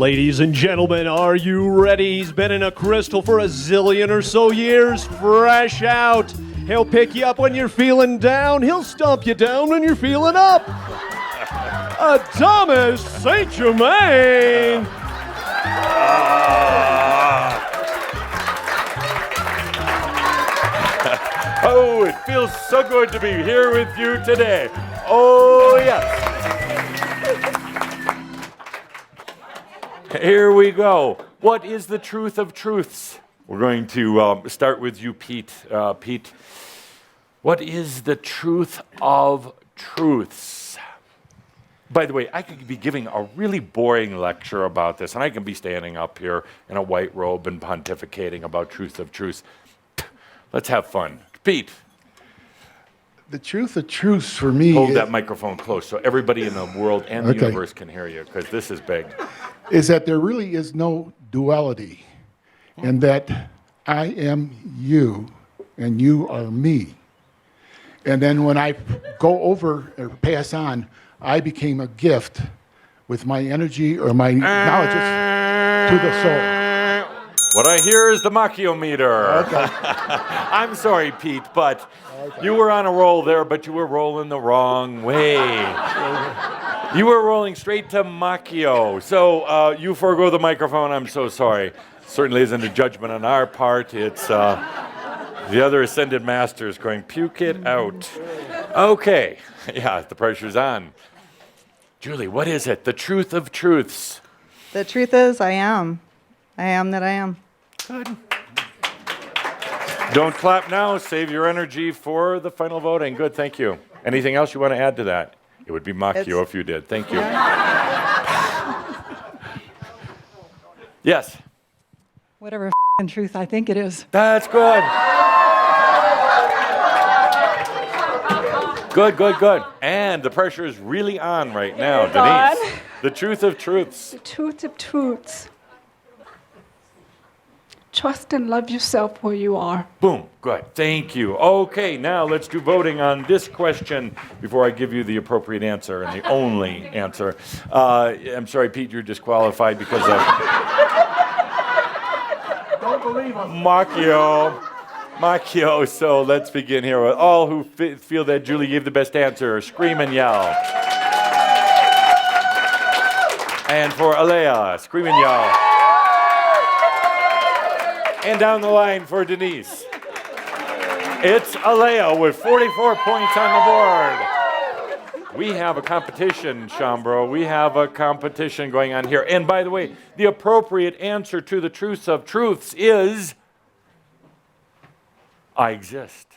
Ladies and gentlemen, are you ready? He's been in a crystal for a zillion or so years, fresh out. He'll pick you up when you're feeling down. He'll stomp you down when you're feeling up. Adamus Saint-Germain. Oh, it feels so good to be here with you today. Oh, yes. Here we go. What is the truth of truths? We're going to start with you, Pete. Pete, what is the truth of truths? By the way, I could be giving a really boring lecture about this, and I can be standing up here in a white robe and pontificating about truth of truths. Let's have fun. Pete. The truth of truths for me Hold that microphone close so everybody in the world and the universe can hear you, because this is big. Is that there really is no duality, and that I am you and you are me. And then when I go over or pass on, I became a gift with my energy or my knowledge to the soul. What I hear is the Machiometer. Okay. I'm sorry, Pete, but you were on a roll there, but you were rolling the wrong way. You were rolling straight to Machio. So you forego the microphone. I'm so sorry. Certainly isn't a judgment on our part. It's the other ascended masters going, puke it out. Okay. Yeah, the pressure's on. Julie, what is it? The truth of truths. The truth is, I am. I am that I am. Good. Don't clap now. Save your energy for the final voting. Good, thank you. Anything else you want to add to that? It would be Machio if you did. Thank you. Yes? Whatever truth I think it is. That's good. Good, good, good. And the pressure is really on right now, Denise. The truth of truths. The truth of truths. Trust and love yourself where you are. Boom. Good. Thank you. Okay, now let's do voting on this question before I give you the appropriate answer and the only answer. I'm sorry, Pete, you're disqualified because of... Don't believe him. Machio. So let's begin here. All who feel that Julie gave the best answer, scream and yell. And for Alea, scream and yell. And down the line for Denise. It's Alea with 44 points on the board. We have a competition, Chambro. We have a competition going on here. And by the way, the appropriate answer to the truth of truths is, I exist.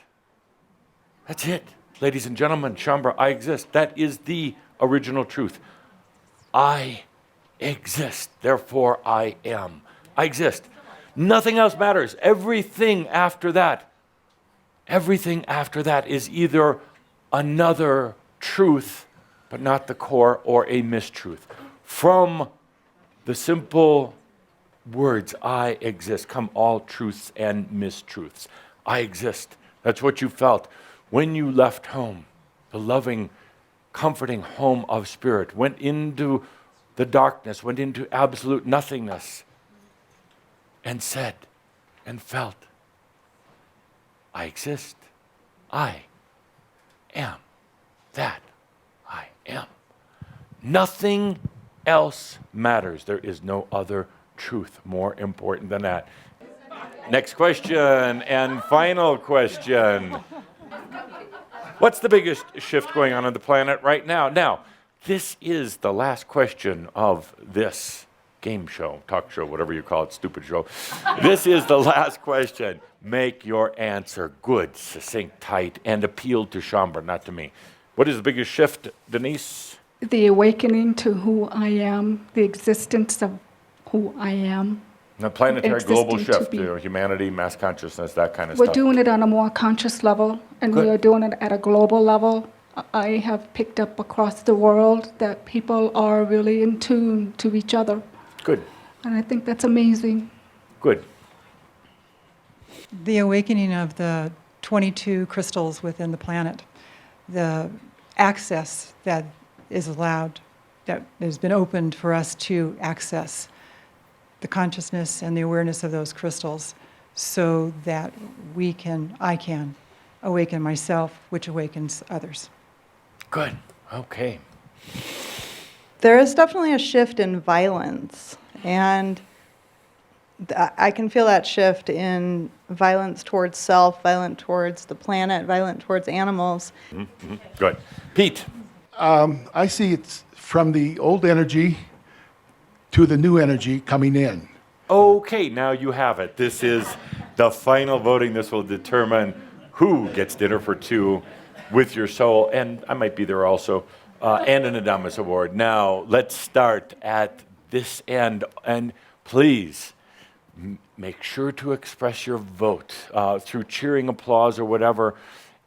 That's it. Ladies and gentlemen, Chambro, I exist. That is the original truth. I exist. Therefore, I am. I exist. Nothing else matters. Everything after that is either another truth, but not the core, or a mistruth. From the simple words, I exist, come all truths and mistruths. I exist. That's what you felt when you left home, the loving, comforting home of spirit, went into the darkness, went into absolute nothingness, and said and felt, I exist. I am that I am. Nothing else matters. There is no other truth more important than that. Next question and final question. What's the biggest shift going on the planet right now? Now, this is the last question of this game show, talk show, whatever you call it, stupid show. This is the last question. Make your answer good, succinct, tight, and appeal to Chambro, not to me. What is the biggest shift, Denise? The awakening to who I am, the existence of who I am. The planetary global Existing to shift, be. Humanity, mass consciousness, that kind of We're stuff. doing it on a more conscious level, and Good. we are doing it at a global level. I have picked up across the world that people are really in tune to each other. Good. And I think that's amazing. Good. The awakening of the 22 crystals within the planet, the access that is allowed, that has been opened for us to access the consciousness and the awareness of those crystals so that I can awaken myself, which awakens others. Good. Okay. There is definitely a shift in violence, and I can feel that shift in violence towards self, violence towards the planet, violence towards animals. Mm-hmm. Good. Pete. I see it's from the old energy to the new energy coming in. Okay, now you have it. This is the final voting. This will determine who gets dinner for two with your soul, and I might be there also, and an Adamus Award. Now, let's start at this end, and please make sure to express your vote through cheering, applause, or whatever.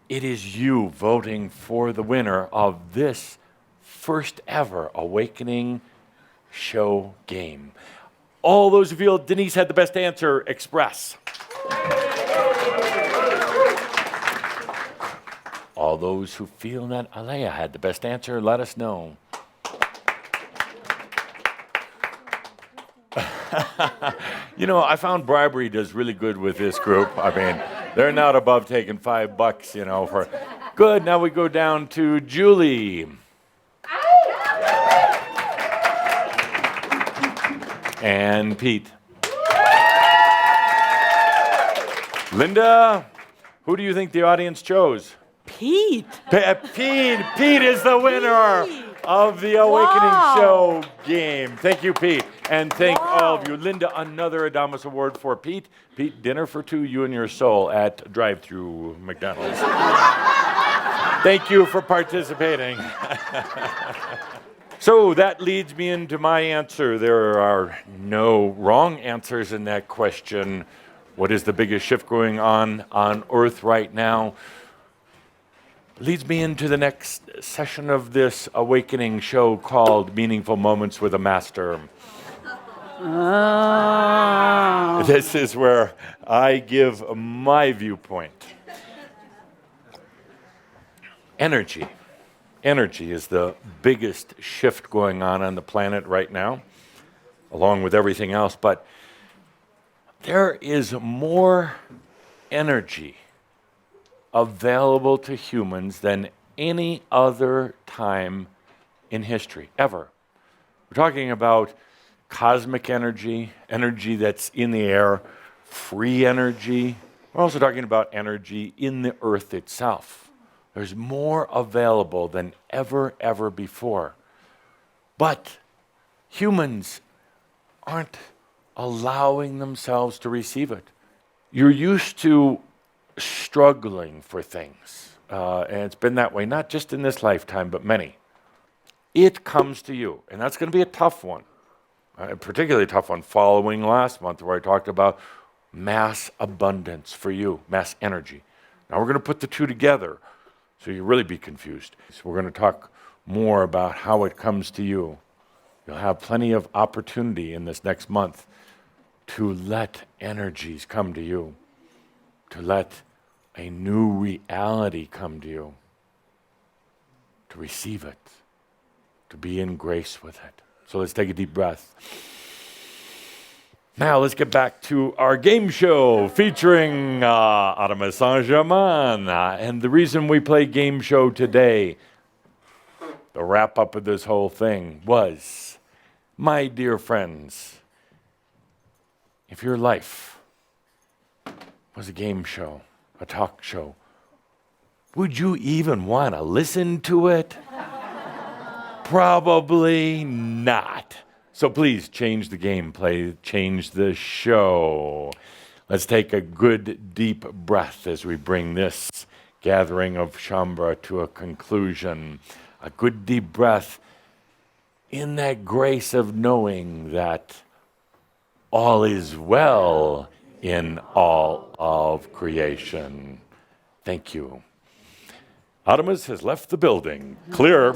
It is you voting for the winner of this first ever Awakening Show game. All those who feel Denise had the best answer, express. All those who feel that Alea had the best answer, let us know. You know, I found bribery does really good with this group. I mean, they're not above taking $5, you know, for... Good, now we go down to Julie. And Pete. Linda, who do you think the audience chose? Pete. Pete is the winner of the Awakening Show game. Thank you, Pete. And thank all of you. Linda, another Adamus Award for Pete. Pete, dinner for two, you and your soul at drive-thru McDonald's. Thank you for participating. So that leads me into my answer. There are no wrong answers in that question. What is the biggest shift going on Earth right now? Leads me into the next session of this Awakening Show called Meaningful Moments with a Master. Oh. This is where I give my viewpoint. Energy. Energy is the biggest shift going on the planet right now, along with everything else. But there is more energy available to humans than any other time in history, ever. We're talking about cosmic energy, energy that's in the air, free energy. We're also talking about energy in the earth itself. There's more available than ever before. But humans aren't allowing themselves to receive it. You're used to struggling for things. And it's been that way, not just in this lifetime, but many. It comes to you, and that's going to be a tough one. A particularly tough one following last month where I talked about mass abundance for you, mass energy. Now we're going to put the two together so you really be confused. So we're going to talk more about how it comes to you. You'll have plenty of opportunity in this next month to let energies come to you, to let a new reality come to you, to receive it, to be in grace with it. So let's take a deep breath. Now let's get back to our game show featuring Adamus Saint-Germain. And the reason we play game show today, the wrap up of this whole thing was, my dear friends, if your life was a game show, a talk show, would you even want to listen to it? Probably not. So please change the gameplay, change the show. Let's take a good deep breath as we bring this gathering of Shambhala to a conclusion. A good deep breath in that grace of knowing that all is well in all of creation. Thank you. Adamus has left the building. Clear.